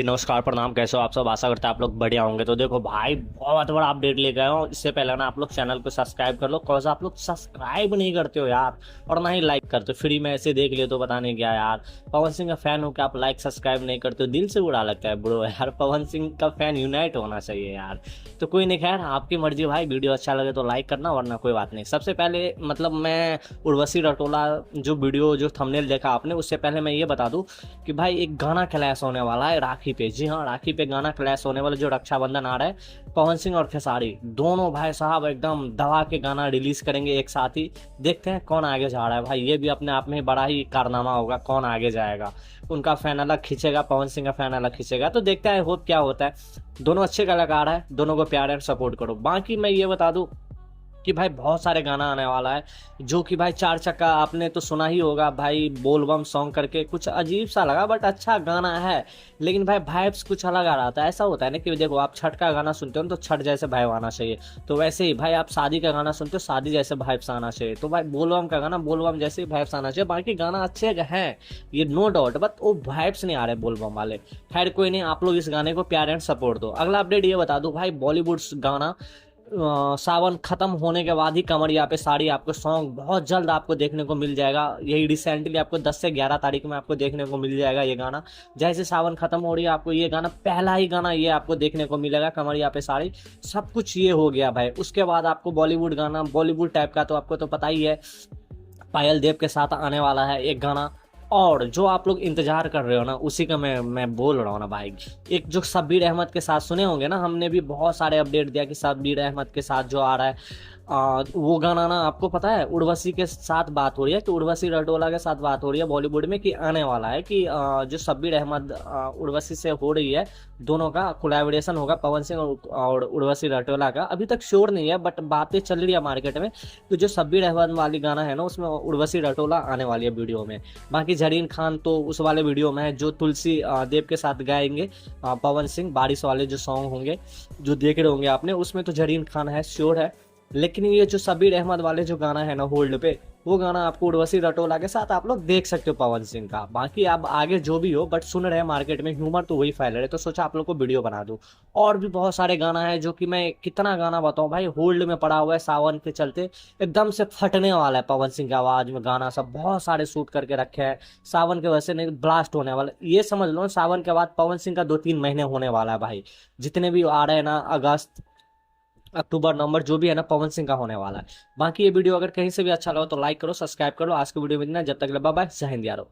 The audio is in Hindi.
जी नमस्कार प्रणाम, कैसे हो आप सब। आशा करते हैं आप लोग बढ़िया होंगे। तो देखो भाई, बहुत बड़ा अपडेट लेके आया हूँ। इससे पहले ना आप लोग चैनल को सब्सक्राइब कर लो। कौन सा आप लोग सब्सक्राइब नहीं करते हो यार, और ना ही लाइक करते हो। फ्री में ऐसे देख लिए तो पता नहीं क्या यार। पवन सिंह का फैन हो के आप लाइक सब्सक्राइब नहीं करते हो, दिल से बुरा लगता है ब्रो यार। पवन सिंह का फैन यूनाइट होना चाहिए यार। तो कोई नहीं, खैर आपकी मर्जी भाई। वीडियो अच्छा लगे तो लाइक करना, वरना कोई बात नहीं। सबसे पहले मतलब मैं उर्वशी रटोला जो वीडियो जो थंबनेल देखा आपने, उससे पहले मैं ये बता दूं कि भाई एक गाना क्लैश होने वाला है राखी पे। जी हाँ, राखी पे गाना क्लैश होने वाला, जो रक्षाबंधन आ रहा है। पवन सिंह और खेसारी दोनों भाई साहब एकदम दबा के गाना रिलीज करेंगे एक साथ ही। देखते हैं कौन आगे जा रहा है भाई। ये भी अपने आप में बड़ा ही कारनामा होगा, कौन आगे जाएगा। उनका फैन अलग खींचेगा, पवन सिंह का फैन अलग खींचेगा। तो देखते हैं होप क्या होता है। दोनों अच्छे कलाकार है, दोनों को प्यार एंड सपोर्ट करो। बाकी मैं ये बता दूं कि भाई बहुत सारे गाना आने वाला है, जो कि भाई चार चक्का आपने तो सुना ही होगा भाई। बोलबम सॉन्ग करके कुछ अजीब सा लगा, बट अच्छा गाना है। लेकिन भाई वाइब्स कुछ अलग आ रहा था। ऐसा होता है ना कि देखो, आप छठ का गाना सुनते हो तो छठ जैसे वाइब आना चाहिए। तो वैसे ही भाई आप शादी का गाना सुनते हो, शादी जैसे वाइब्स आना चाहिए। तो भाई बोलबम का गाना बोलबम जैसे वाइब्स आना चाहिए। बाकी गाना अच्छे हैं, ये नो डाउट, बट वो वाइब्स नहीं आ रहे बोलबम वाले। खैर कोई नहीं, आप लोग इस गाने को प्यार एंड सपोर्ट दो। अगला अपडेट ये बता दो भाई, बॉलीवुड गाना सावन खत्म होने के बाद ही कमरिया पे साड़ी आपको सॉन्ग बहुत जल्द आपको देखने को मिल जाएगा। यही रिसेंटली आपको 10 से 11 तारीख में आपको देखने को मिल जाएगा ये गाना। जैसे सावन खत्म हो रही है, आपको ये गाना, पहला ही गाना ये आपको देखने को मिलेगा, कमरिया पे साड़ी। सब कुछ ये हो गया भाई। उसके बाद आपको बॉलीवुड गाना, बॉलीवुड टाइप का तो आपको तो पता ही है, पायल देव के साथ आने वाला है एक गाना। और जो आप लोग इंतजार कर रहे हो ना, उसी का मैं बोल रहा हूँ ना भाई। एक जो शब्बीर अहमद के साथ सुने होंगे ना, हमने भी बहुत सारे अपडेट दिया कि शब्बीर अहमद के साथ जो आ रहा है, वो गाना ना आपको पता है उर्वशी के साथ बात हो रही है, कि उर्वशी रटोला के साथ बात हो रही है बॉलीवुड में, कि आने वाला है कि जो शब्बीर अहमद उर्वशी से हो रही है, दोनों का कोलैबोरेशन होगा, पवन सिंह और उर्वशी रटोला का। अभी तक श्योर नहीं है, बट बातें चल रही है मार्केट में। तो जो शब्बीर अहमद वाली गाना है ना, उसमें उर्वशी रटोला आने वाली है वीडियो में। बाकी जरीन खान तो उस वाले वीडियो में है जो तुलसी देव के साथ गाएंगे। पवन सिंह बारिश वाले जो सॉन्ग होंगे, जो देख रहे होंगे आपने, उसमें तो जरीन खान है, श्योर है। लेकिन ये जो शब्बीर अहमद वाले जो गाना है ना होल्ड पे, वो गाना आपको उर्वशी रटोला के साथ आप लोग देख सकते हो पवन सिंह का। बाकी अब आगे जो भी हो, बट सुन रहे हैं मार्केट में ह्यूमर तो वही फैल रहे, तो सोचा आप लोग को वीडियो बना दूं। और भी बहुत सारे गाना है, जो कि मैं कितना गाना बताऊं भाई, होल्ड में पड़ा हुआ है सावन के चलते। एकदम से फटने वाला है पवन सिंह की आवाज में गाना, सब बहुत सारे शूट करके रखे हैं। सावन के वजह से नहीं, ब्लास्ट होने वाला, ये समझ लो सावन के बाद पवन सिंह का 2-3 महीने होने वाला है भाई। जितने भी आ रहे हैं ना, अगस्त अक्टूबर नवंबर जो भी है ना, पवन सिंह का होने वाला है। बाकी ये वीडियो अगर कहीं से भी अच्छा लगा तो लाइक करो, सब्सक्राइब करो। आज की वीडियो में इतना, जब तक बाय बाय, जय हिंद यारो।